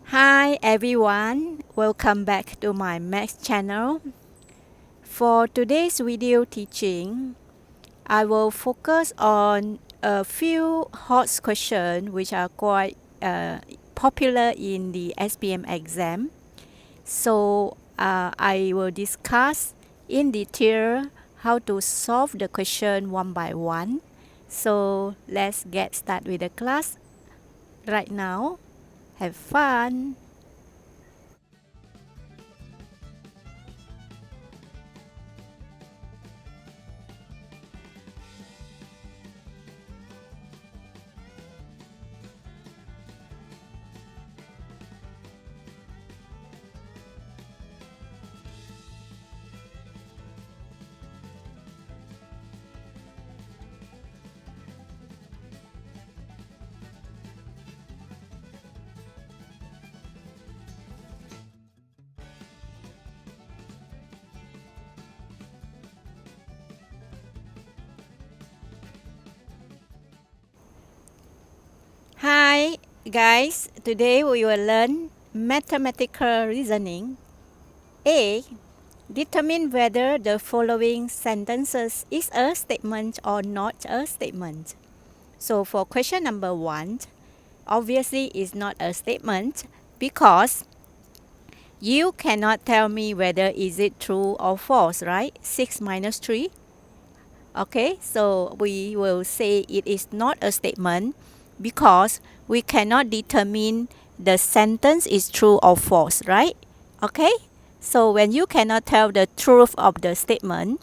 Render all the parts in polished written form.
Hi everyone, welcome back to my math channel. For today's video teaching, I will focus on a few hot questions which are quite popular in the SPM exam. So I will discuss in detail how to solve the question one by one. So let's get started with the class right now. Have fun! Hi guys, today we will learn mathematical reasoning. A. Determine whether the following sentences is a statement or not a statement. So for question number 1, obviously it's not a statement because you cannot tell me whether is it true or false, right? 6 minus 3. Okay, so we will say it is not a statement because we cannot determine the sentence is true or false, right? Okay, so when you cannot tell the truth of the statement,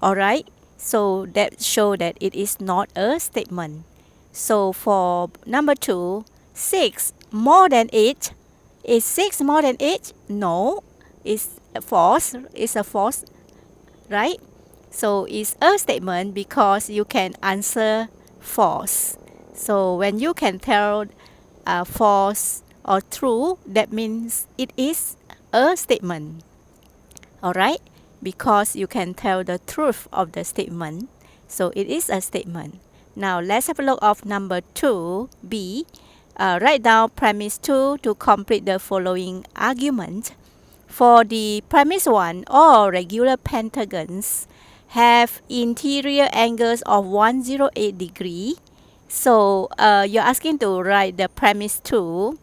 all right, so that show that it is not a statement. So for number 2, 6 more than 8. Is 6 more than 8? No, it's false. It's a false, right? So it's a statement because you can answer false. So when you can tell false or true, that means it is a statement. Alright? Because you can tell the truth of the statement. So it is a statement. Now let's have a look of number 2, B. Write down premise 2 to complete the following argument. For the premise 1, all regular pentagons have interior angles of 108 degree. So you're asking to write the premise 2.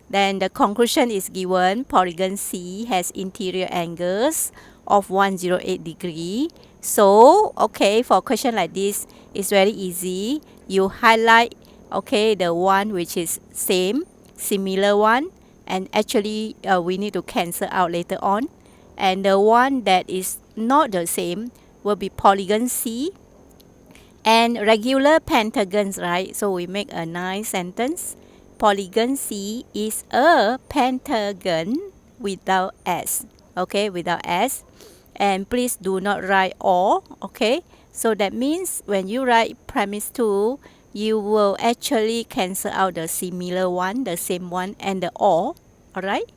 Then the conclusion is given. Polygon C has interior angles of 108 degree. So, okay, for a question like this, it's very easy. You highlight, okay, the one which is similar one. And actually, we need to cancel out later on. And the one that is not the same will be polygon C and regular pentagons, right? So we make a nice sentence. Polygon C is a pentagon without S. Okay, without S. And please do not write or. Okay, so that means when you write premise 2, you will actually cancel out the similar one, the same one, and the or. Alright?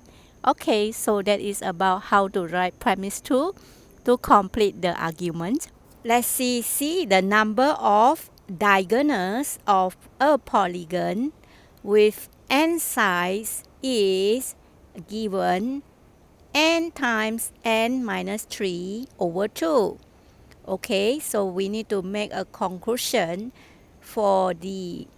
Okay, so that is about how to write premise 2 to complete the argument. Let's see the number of diagonals of a polygon with n sides is given n times n minus 3 over 2. Okay, so we need to make a conclusion for the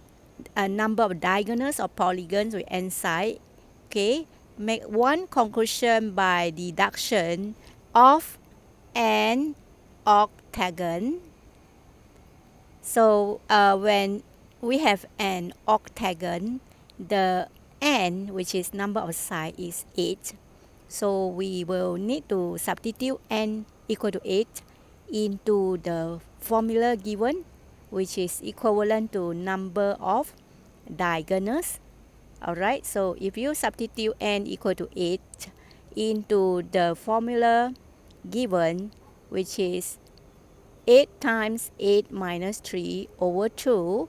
number of diagonals of polygons with n side. Okay, make one conclusion by deduction of an octagon. So when we have an octagon, the n, which is number of sides, is 8. So we will need to substitute n equal to 8 into the formula given, which is equivalent to number of diagonals. Alright, so if you substitute n equal to 8 into the formula given, which is 8 times 8 minus 3 over 2,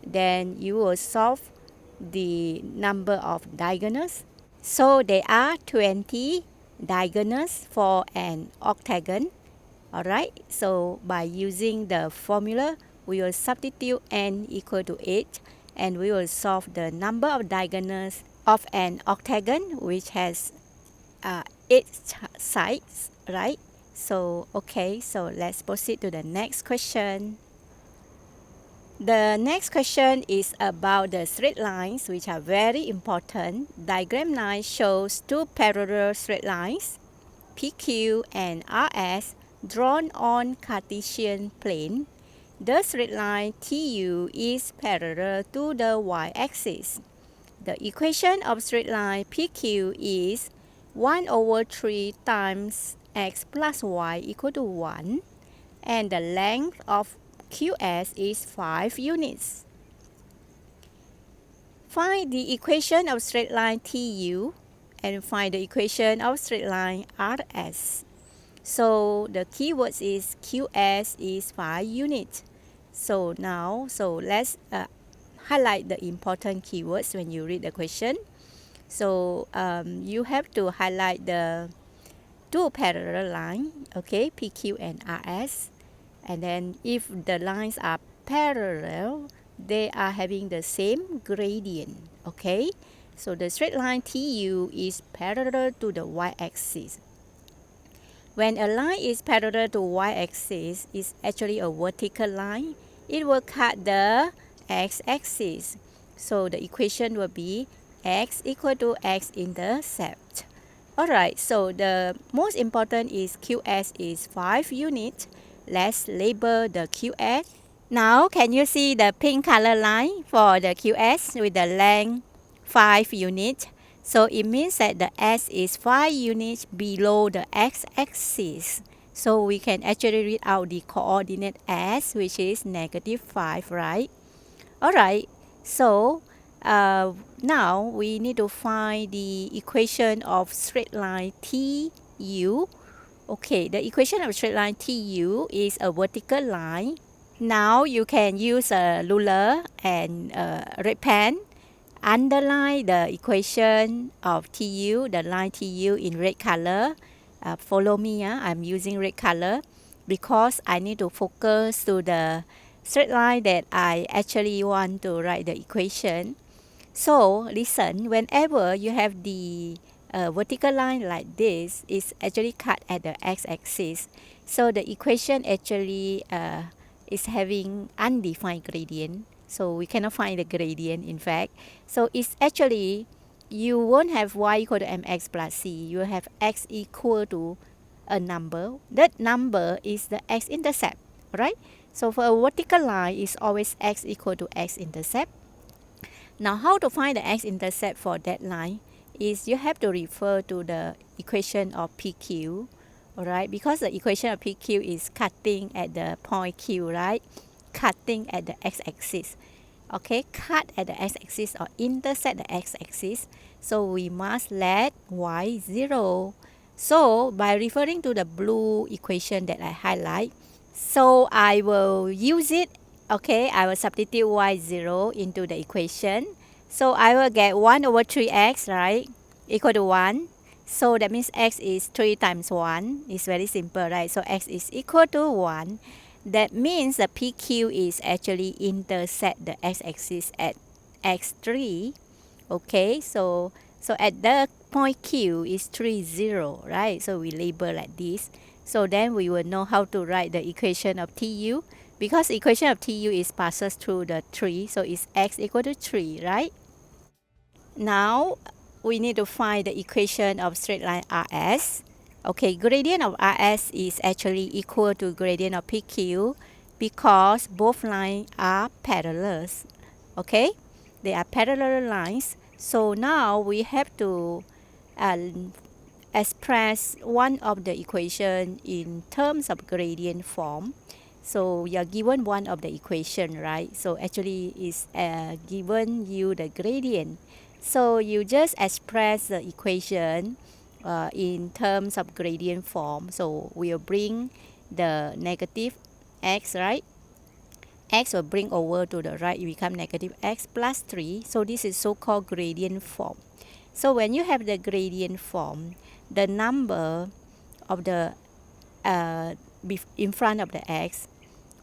then you will solve the number of diagonals. So there are 20 diagonals for an octagon. Alright, so by using the formula, we will substitute n equal to 8 and we will solve the number of diagonals of an octagon which has 8 sides, right? So, okay, so let's proceed to the next question. The next question is about the straight lines, which are very important. Diagram 9 shows two parallel straight lines, PQ and RS, drawn on Cartesian plane. The straight line TU is parallel to the y-axis. The equation of straight line PQ is 1 over 3 times x plus y equal to 1, and the length of QS is 5 units. Find the equation of straight line TU and find the equation of straight line RS. So the keywords is QS is 5 units. So let's highlight the important keywords when you read the question. So you have to highlight the two parallel lines, okay, PQ and RS. And then if the lines are parallel, they are having the same gradient, okay? So the straight line TU is parallel to the y-axis. When a line is parallel to y-axis, it's actually a vertical line. It will cut the x-axis. So the equation will be x equal to x-intercept. Alright, so the most important is QS is 5 units. Let's label the QS. Now, can you see the pink color line for the QS with the length 5 units? So it means that the S is 5 units below the x-axis. So we can actually read out the coordinate S, which is -5, right? Alright, so now we need to find the equation of straight line TU. Okay, the equation of straight line TU is a vertical line. Now you can use a ruler and a red pen. Underline the equation of TU, the line TU in red color. Follow me, I'm using red color because I need to focus to the straight line that I actually want to write the equation. So listen, whenever you have the vertical line like this, it's actually cut at the x-axis. So the equation actually is having undefined gradient. So we cannot find the gradient in fact. So it's actually, you won't have y equal to mx plus c. You have x equal to a number. That number is the x-intercept, right? So for a vertical line, it's always x equal to x-intercept. Now how to find the x-intercept for that line is you have to refer to the equation of PQ, alright? Because the equation of PQ is cutting at the point Q, right? Cutting at the x-axis. Okay, cut at the x-axis or intersect the x-axis. So we must let y 0. So by referring to the blue equation that I highlight, so I will use it. Okay, I will substitute y0 into the equation. So I will get 1 over 3x, right, equal to 1. So that means x is 3 times 1. It's very simple, right? So x is equal to 1. That means the PQ is actually intersect the x-axis at x3. Okay, so at the point Q is 3, 0, right? So we label like this. So then we will know how to write the equation of TU. Because the equation of TU is passes through the 3, so it's x equal to 3, right? Now, we need to find the equation of straight line RS. Okay, gradient of RS is actually equal to gradient of PQ because both lines are parallels. Okay, they are parallel lines. So now we have to express one of the equation in terms of gradient form. So you are given one of the equation, right? So actually it's given you the gradient. So you just express the equation in terms of gradient form. So we'll bring the negative x, right? X will bring over to the right, it become negative x plus 3. So this is so-called gradient form. So when you have the gradient form, the number of the in front of the x,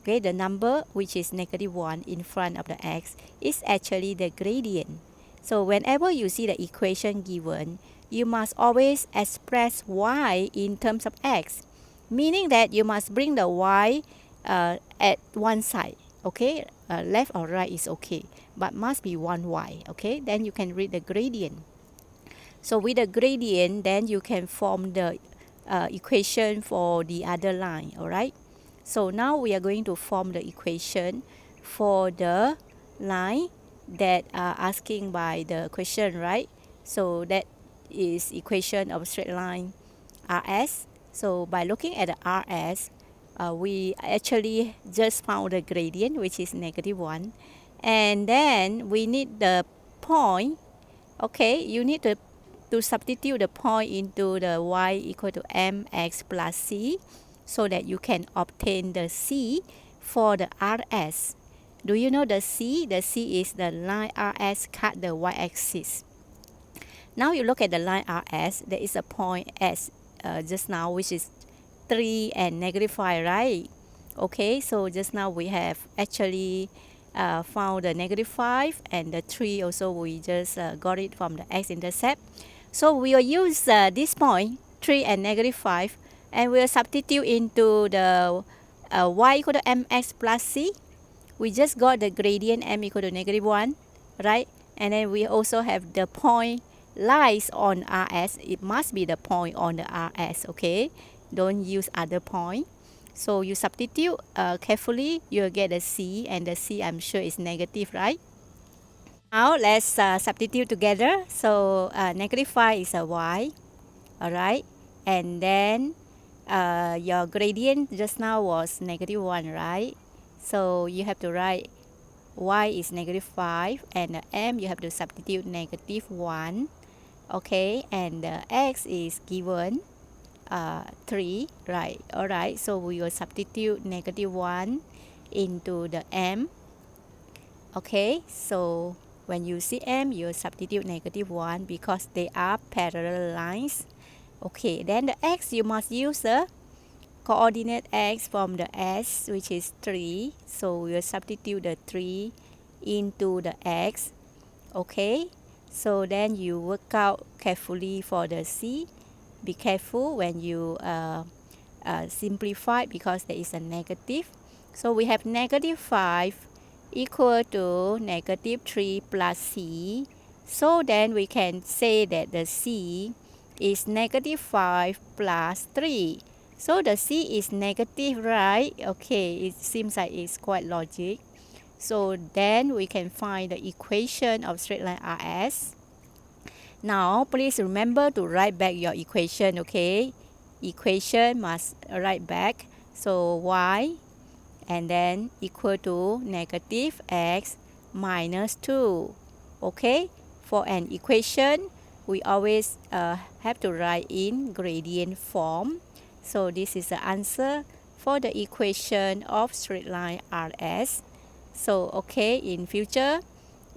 okay, the number which is -1 in front of the x is actually the gradient. So whenever you see the equation given, you must always express y in terms of x, meaning that you must bring the y at one side, okay? Left or right is okay, but must be one y, okay? Then you can read the gradient. So with the gradient, then you can form the equation for the other line, all right? So now we are going to form the equation for the line that are asking by the question, right? So that is equation of straight line RS. So by looking at the RS, we actually just found the gradient, which is -1. And then we need the point. Okay, you need to substitute the point into the y equal to mx plus c so that you can obtain the c for the RS. Do you know the c? The c is the line RS cut the y-axis. Now you look at the line RS, there is a point S just now, which is 3 and -5, right? Okay, so just now we have actually found the -5 and the 3 also we just got it from the x-intercept. So we will use this point, 3 and -5, and we'll substitute into the y equal to mx plus c. We just got the gradient m equal to -1, right? And then we also have the point lies on RS. It must be the point on the RS, okay? Don't use other point. So you substitute carefully, you'll get a C, and the C I'm sure is negative, right? Now let's substitute together. So -5 is a Y, all right? And then your gradient just now was -1, right? So you have to write y is -5 and the m you have to substitute -1. Okay, and the x is given 3, right? All right, so we will substitute -1 into the m. Okay, so when you see m, you substitute -1 because they are parallel lines. Okay, then the x, you must use the coordinate x from the s, which is 3. So we will substitute the 3 into the x. Okay, so then you work out carefully for the c. Be careful when you simplify because there is a negative. So we have -5 equal to -3 plus c. So then we can say that the c is -5 plus 3. So the c is negative, right? Okay, it seems like it's quite logic. So then we can find the equation of straight line RS. Now please remember to write back your equation, okay? Equation must write back. So y and then equal to -x minus 2. Okay? For an equation, we always have to write in gradient form. So this is the answer for the equation of straight line RS. So okay, in future,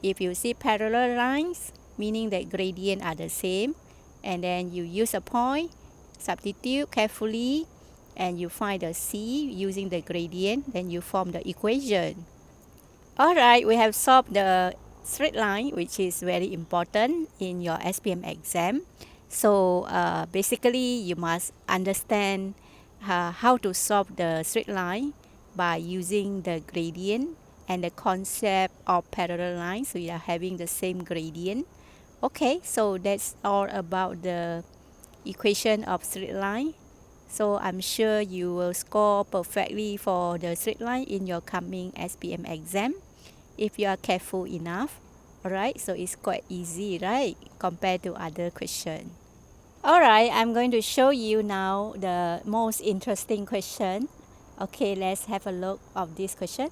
if you see parallel lines, meaning that gradient are the same, and then you use a point, substitute carefully, and you find the c using the gradient, then you form the equation. Alright, we have solved the straight line, which is very important in your SPM exam. So basically, you must understand how to solve the straight line by using the gradient and the concept of parallel lines. We are having the same gradient. Okay, so that's all about the equation of straight line. So I'm sure you will score perfectly for the straight line in your coming SPM exam if you are careful enough. Alright, so it's quite easy, right, compared to other questions. Alright, I'm going to show you now the most interesting question. Okay, let's have a look of this question.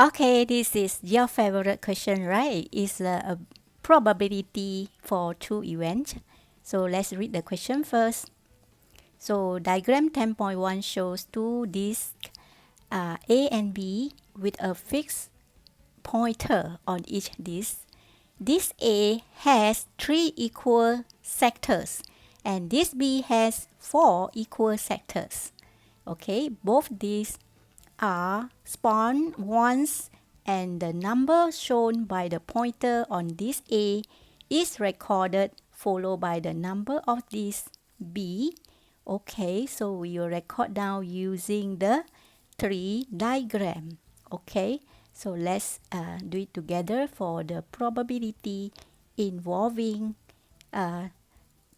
Okay, this is your favorite question, right? It's a probability for two events. So let's read the question first. So diagram 10.1 shows two disks A and B with a fixed pointer on each disk. Disk A has 3 equal sectors and disk B has 4 equal sectors. Okay, both disks are spawned once and the number shown by the pointer on this A is recorded followed by the number of this B. Okay, so we will record down using the tree diagram. Okay, so let's do it together for the probability involving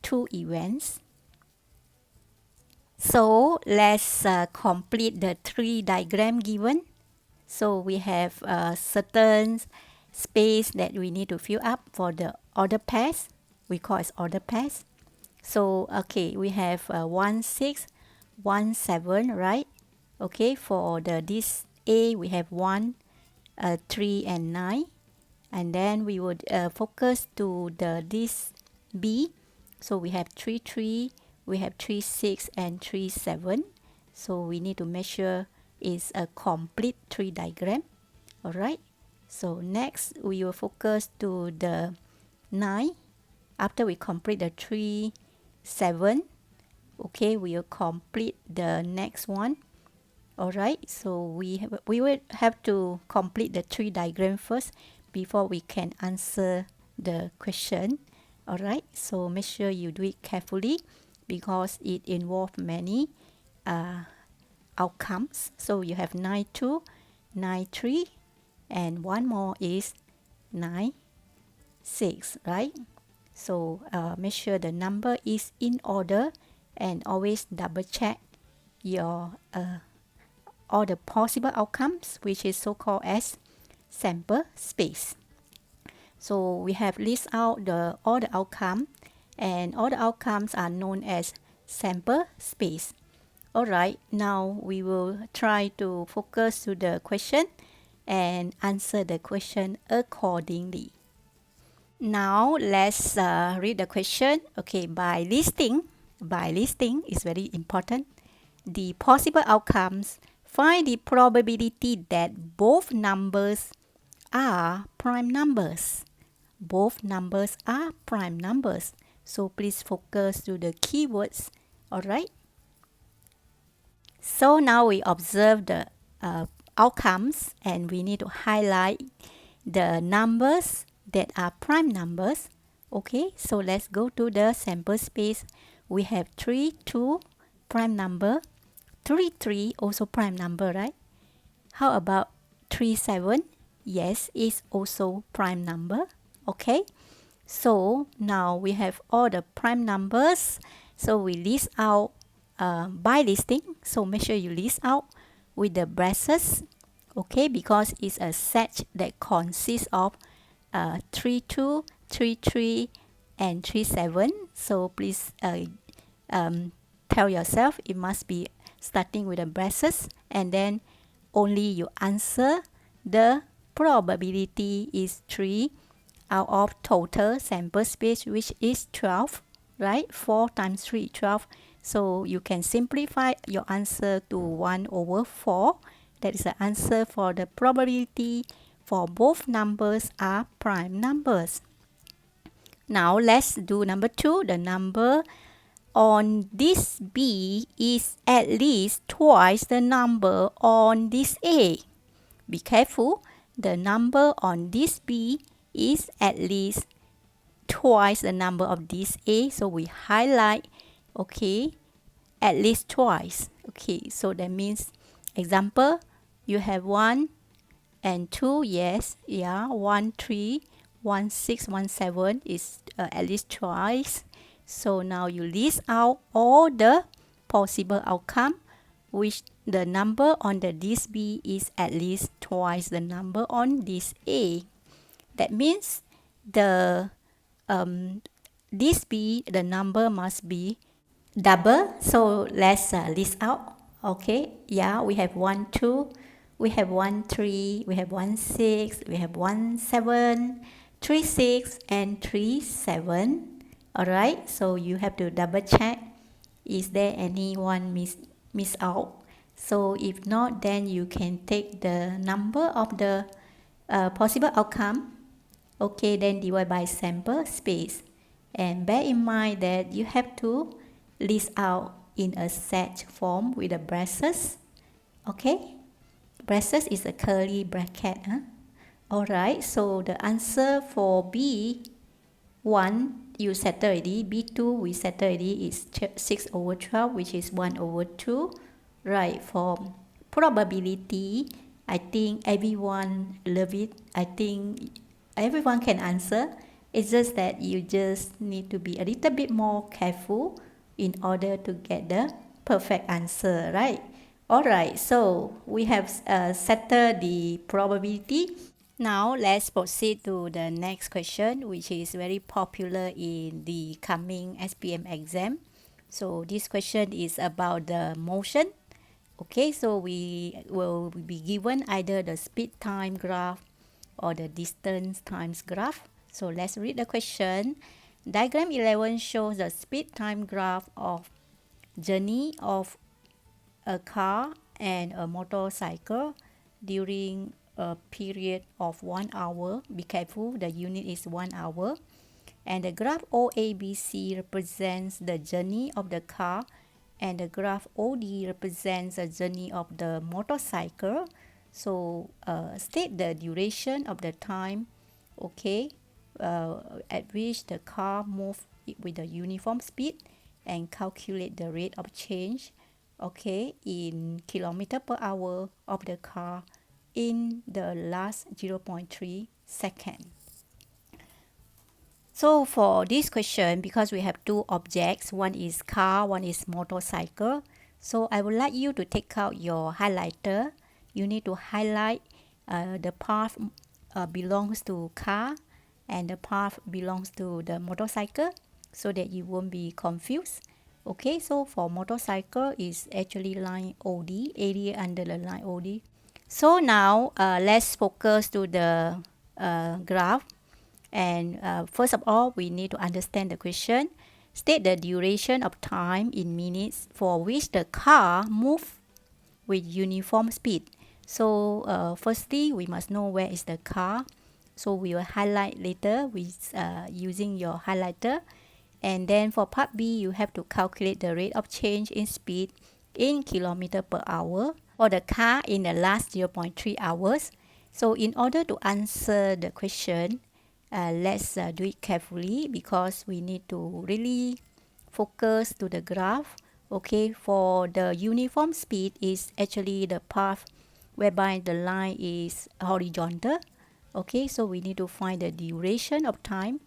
two events. So let's complete the tree diagram given. So we have a certain space that we need to fill up for the order pairs. We call it order pairs. So okay, we have 1, 6, 1, 7, right? Okay, for this A we have 1, 3 and 9, and then we would focus to this B. So we have 3, 3, we have 3, 6 and 3, 7. So we need to measure is a complete tree diagram. Alright, so next we will focus to the 9. After we complete the 3, 7, okay, we will complete the next one. Alright, so we will have to complete the tree diagram first before we can answer the question. Alright, so make sure you do it carefully because it involves many outcomes. So you have 9, 2, 9, 3, and one more is 9, 6, right? So make sure the number is in order and always double check your all the possible outcomes, which is so-called as sample space. So we have list out all the outcomes, and all the outcomes are known as sample space. Alright, now we will try to focus to the question and answer the question accordingly. Now let's read the question. Okay, by listing is very important. The possible outcomes, find the probability that both numbers are prime numbers. Both numbers are prime numbers. So please focus to the keywords. Alright. So now we observe the outcomes and we need to highlight the numbers that are prime numbers. Okay, so let's go to the sample space. We have 3, 2, prime number. 3, 3, also prime number, right? How about 3, 7? Yes, it's also prime number. Okay, so now we have all the prime numbers. So we list out by listing. So make sure you list out with the braces. Okay, because it's a set that consists of 3, 2, 3, 3, and 3, 7. So please tell yourself it must be starting with the braces, and then only you answer the probability is 3 out of total sample space, which is 12, right? 4 times 3, 12. So you can simplify your answer to 1 over 4. That is the answer for the probability for both numbers are prime numbers. Now let's do number 2. The number on this B is at least twice the number on this A. Be careful. The number on this B is at least twice the number of this A. So we highlight, okay, at least twice. Okay, so that means, example, you have 1 and 2, yes, yeah, 1, 3, 1, 6, 1, 7 is at least twice. So now you list out all the possible outcome, which the number on this B is at least twice the number on this A. That means the this B, the number must be double. So let's list out. Okay, yeah, we have 1, 2, we have 1, 3, we have 1, 6, we have 1, 7, 3, 6, and 3, 7. Alright, so you have to double check is there anyone miss out. So if not, then you can take the number of the possible outcome, okay, then divide by sample space, and bear in mind that you have to list out in a set form with the braces. Okay, braces is a curly bracket, Alright, so the answer for B1 you settle already. B2 we settle already is 6 over 12, which is 1 over 2. Right, for probability, I think everyone love it. I think everyone can answer. It's just that you just need to be a little bit more careful in order to get the perfect answer, right? Alright, so we have settled the probability. Now let's proceed to the next question, which is very popular in the coming SPM exam. So this question is about the motion. Okay, so we will be given either the speed time graph or the distance times graph. So let's read the question. Diagram 11 shows the speed time graph of journey of a car and a motorcycle during a period of 1 hour. Be careful, the unit is 1 hour. And the graph OABC represents the journey of the car, and the graph OD represents the journey of the motorcycle. So state the duration of the time, okay, at which the car moves with a uniform speed, and calculate the rate of change, okay, in kilometer per hour of the car in the last 0.3 second. So for this question, because we have two objects, one is car, one is motorcycle. So I would like you to take out your highlighter. You need to highlight the part belongs to car and the part belongs to the motorcycle so that you won't be confused. Okay, so for motorcycle is actually line OD, area under the line OD. So now let's focus to the graph. And first of all, we need to understand the question. State the duration of time in minutes for which the car moves with uniform speed. So firstly, we must know where is the car. So we will highlight later with using your highlighter. And then for part B, you have to calculate the rate of change in speed in kilometer per hour for the car in the last 0.3 hours. So in order to answer the question, let's do it carefully because we need to really focus to the graph. Okay, for the uniform speed is actually the path whereby the line is horizontal. Okay, so we need to find the duration of time,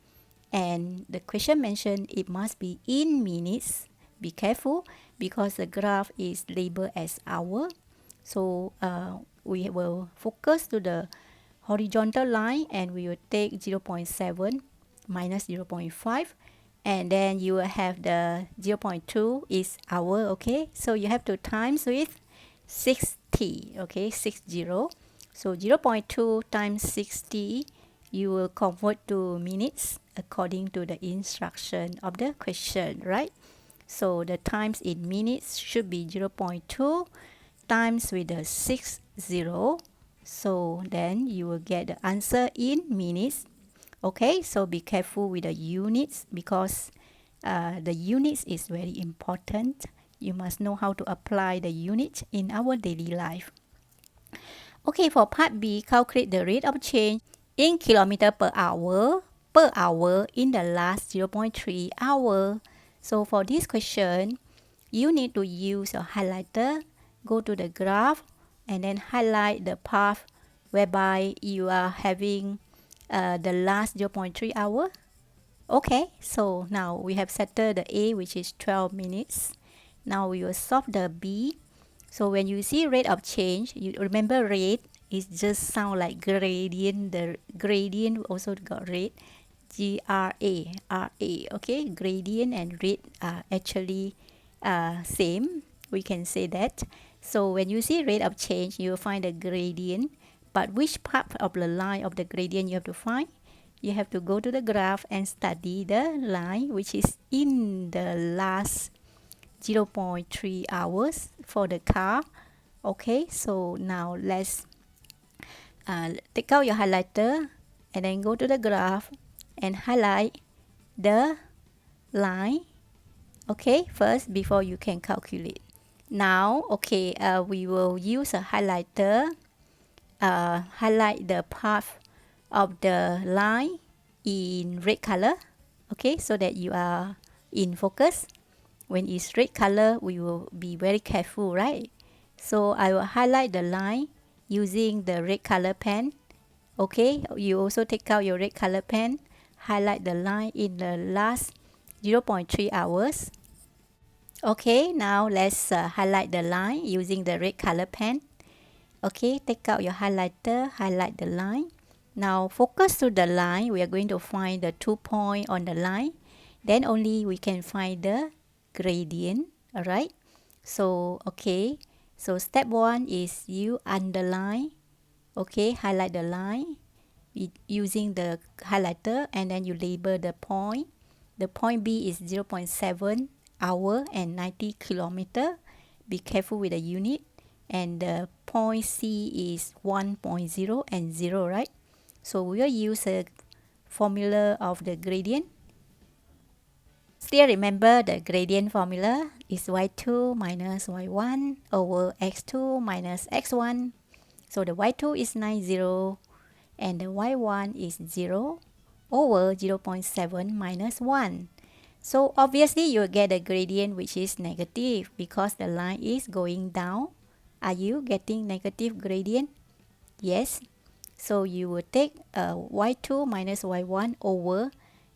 and the question mentioned it must be in minutes. Be careful because the graph is labeled as hour. So we will focus to the horizontal line and we will take 0.7 minus 0.5, and then you will have the 0.2 is hour. Okay, so you have to times with 60. Okay, 60. So 0.2 times 60, you will convert to minutes according to the instruction of the question, right? So the times in minutes should be 0.2 times with the 60. So then you will get the answer in minutes. Okay, so be careful with the units because the units is very important. You must know how to apply the unit in our daily life. Okay, for part B, calculate the rate of change in kilometer per hour in the last 0.3 hour. So for this question, you need to use a highlighter, go to the graph, and then highlight the path whereby you are having the last 0.3 hour. Okay, so now we have settled the A, which is 12 minutes. Now we will solve the B. So when you see rate of change, you remember rate is just sound like gradient. The gradient also got rate. GRA, RA. Okay, gradient and rate are actually same. We can say that. So when you see rate of change, you will find the gradient. But which part of the line of the gradient you have to find? You have to go to the graph and study the line which is in the last 0.3 hours for the car. Okay, so now let's take out your highlighter and then go to the graph and highlight the line. Okay, first before you can calculate. Now, okay, we will use a highlighter, highlight the path of the line in red color, okay, so that you are in focus. When it's red color, we will be very careful, right? So I will highlight the line using the red color pen. Okay, you also take out your red color pen, highlight the line in the last 0.3 hours. Okay, now let's highlight the line using the red color pen. Okay, take out your highlighter, highlight the line. Now focus to the line. We are going to find the 2 points on the line. Then only we can find the gradient. Alright. So okay. So step 1 is you underline. Okay, highlight the line using the highlighter, and then you label the point. The point B is 0.7 hour and 90 kilometer. Be careful with the unit. And the point C is 1.0 and 0, right? So we will use a formula of the gradient. Still remember the gradient formula is y2 minus y1 over x2 minus x1. So the y2 is 90 and the y1 is 0 over 0.7 minus 1. So obviously you get a gradient which is negative because the line is going down. Are you getting negative gradient? Yes. So you will take y2 minus y1 over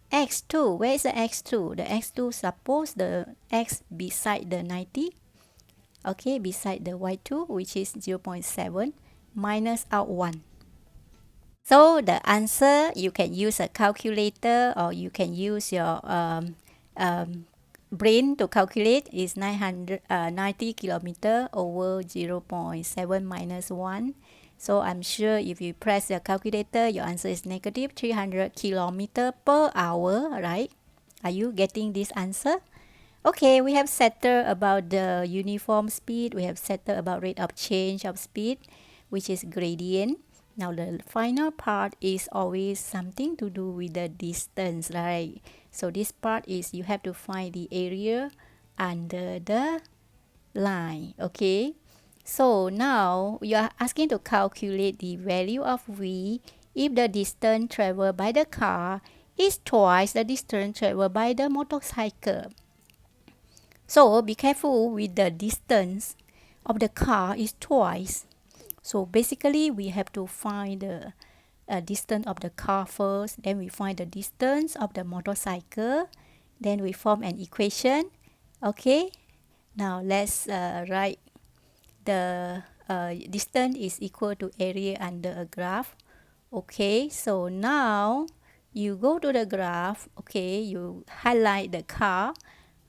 x2. Where is the x2? The x2, suppose the x beside the 90. Okay, beside the y2, which is 0.7, minus out 1. So the answer, you can use a calculator or you can use your brain to calculate, is 90 kilometer over 0.7 minus 1. So I'm sure if you press the calculator, your answer is negative 300 kilometer per hour, right? Are you getting this answer? Okay, we have settled about the uniform speed. We have settled about rate of change of speed, which is gradient. Now the final part is always something to do with the distance, right? So this part is you have to find the area under the line, okay? So now you are asking to calculate the value of V if the distance traveled by the car is twice the distance traveled by the motorcycle. So be careful with the distance of the car is twice. So basically we have to find the distance of the car first, then we find the distance of the motorcycle, then we form an equation. Okay, now let's write the distance is equal to area under a graph. Okay, so now you go to the graph. Okay, you highlight the car.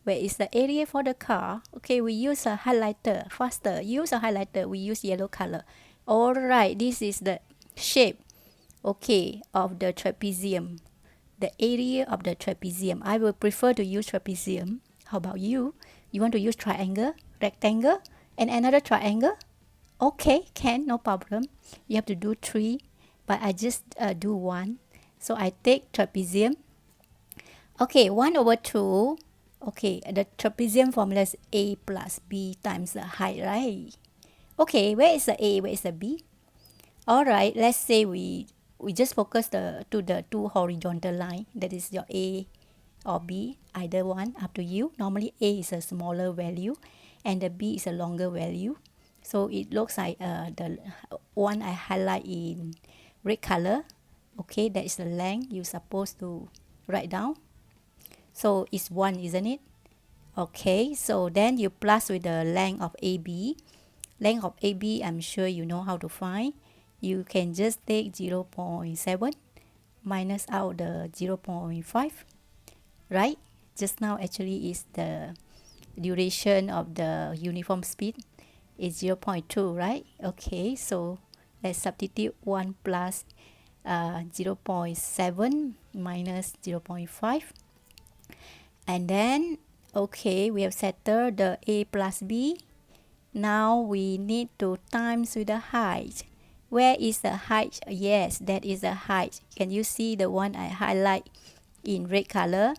Where is the area for the car? Okay, we use a highlighter. Faster, use a highlighter. We use yellow color. Alright, this is the shape, okay, of the trapezium. The area of the trapezium. I will prefer to use trapezium. How about you? You want to use triangle, rectangle, and another triangle? Okay, can, no problem. You have to do 3, but I just do 1. So I take trapezium. Okay, 1 over 2. Okay, the trapezium formula is a plus b times the height, right? Okay, where is the a, where is the b? Alright, let's say we just focus to the 2 horizontal line. That is your a or b, either one, up to you. Normally a is a smaller value and the b is a longer value. So it looks like the one I highlight in red color. Okay, that is the length you're supposed to write down. So it's 1, isn't it? Okay, so then you plus with the length of AB. Length of AB, I'm sure you know how to find. You can just take 0.7 minus out the 0.5, right? Just now actually is the duration of the uniform speed is 0.2, right? Okay, so let's substitute 1 plus 0.7 minus 0.5. And then, okay, we have settled the a plus b. Now we need to times with the height. Where is the height? Yes, that is the height. Can you see the one I highlight in red color?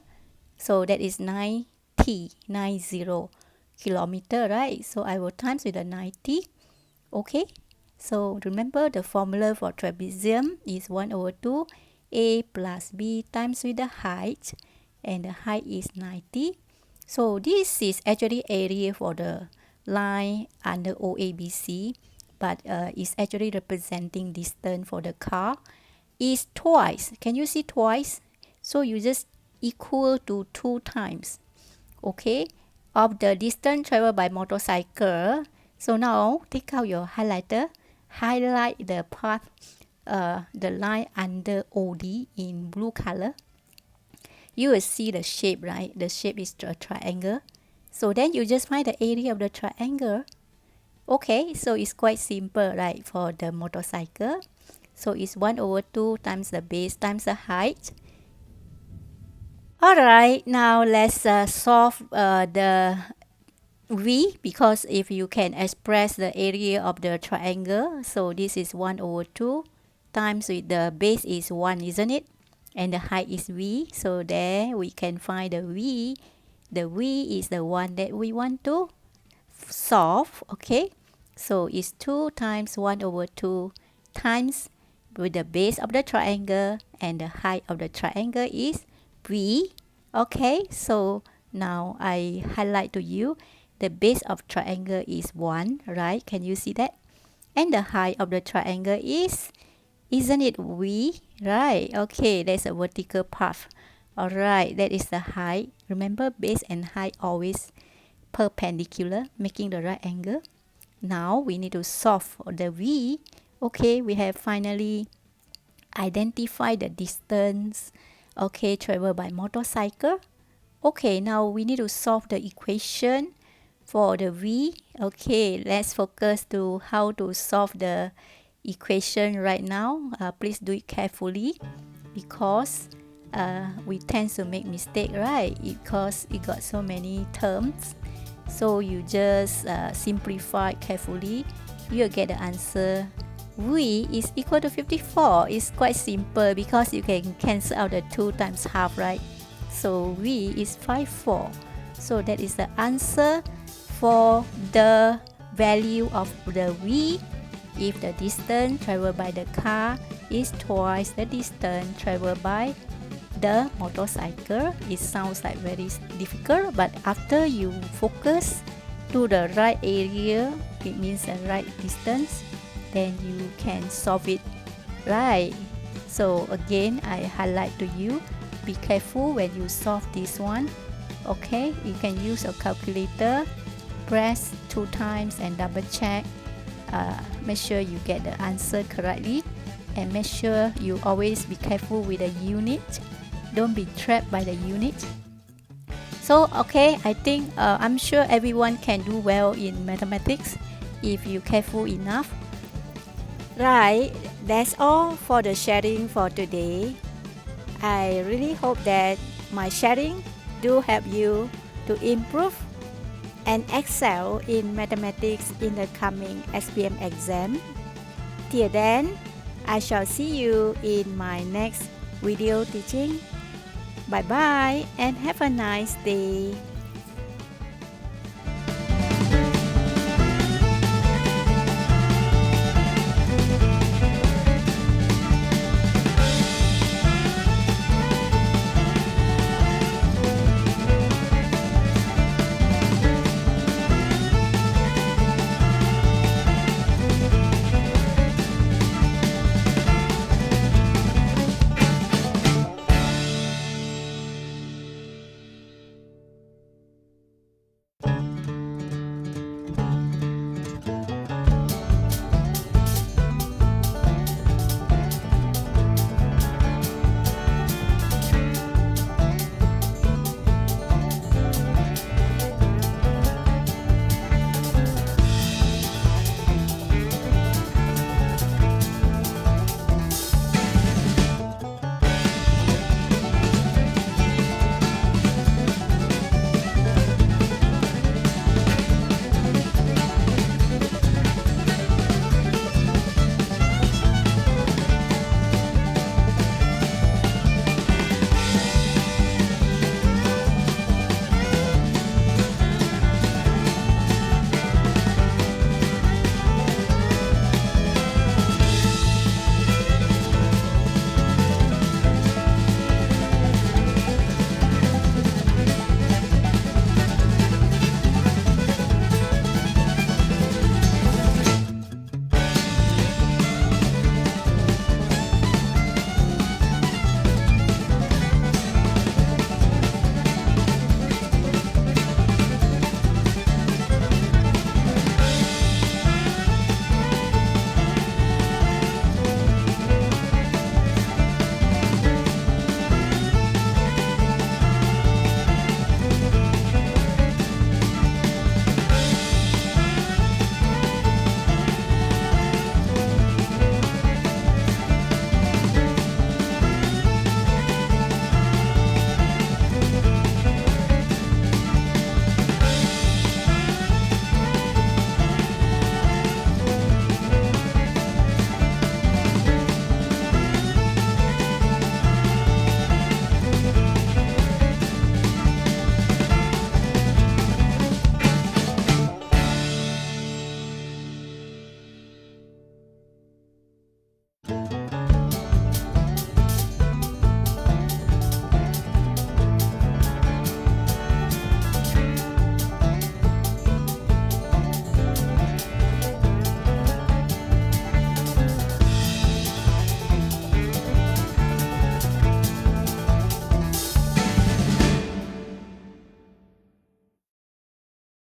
So that is 90 kilometer, right? So I will times with the 90. Okay, So remember the formula for trapezium is 1 over 2 a plus b times with the height, and the height is 90. So this is actually area for the line under OABC, but it's actually representing distance for the car. Is twice. Can you see twice? So you just equal to 2 times, okay, of the distance traveled by motorcycle. So now take out your highlighter, highlight the part, the line under OD in blue color. You will see the shape, right? The shape is a triangle. So then you just find the area of the triangle. Okay, so it's quite simple, right, for the motorcycle. So it's 1 over 2 times the base times the height. Alright, now let's solve the V, because if you can express the area of the triangle, so this is 1 over 2 times with the base is 1, isn't it? And the height is V, so there we can find the V. The V is the one that we want to solve, okay? So it's 2 times 1 over 2 times with the base of the triangle, and the height of the triangle is V. Okay, so now I highlight to you the base of triangle is 1, right? Can you see that? And the height of the triangle is, isn't it V? Right, okay, that's a vertical path. Alright, that is the height. Remember, base and height always perpendicular, making the right angle. Now we need to solve for the V. Okay, we have finally identified the distance, okay, traveled by motorcycle. Okay, now we need to solve the equation for the V. Okay, let's focus to how to solve the equation right now. Please do it carefully, because we tend to make mistake, right? Because it got so many terms. So you just simplify carefully, you'll get the answer. V is equal to 54. It's quite simple because you can cancel out the 2 times half, right? So V is 54. So that is the answer for the value of the V if the distance traveled by the car is twice the distance traveled by the motorcycle. It sounds like very difficult, but after you focus to the right area, it means the right distance, then you can solve it, right? So again, I highlight to you, be careful when you solve this one. Okay, you can use a calculator, press 2 times and double check. Make sure you get the answer correctly, and make sure you always be careful with the unit. Don't be trapped by the unit. So okay, I think I'm sure everyone can do well in mathematics if you're careful enough. Right, that's all for the sharing for today. I really hope that my sharing do help you to improve and excel in mathematics in the coming SPM exam. Till then, I shall see you in my next video teaching. Bye bye and have a nice day.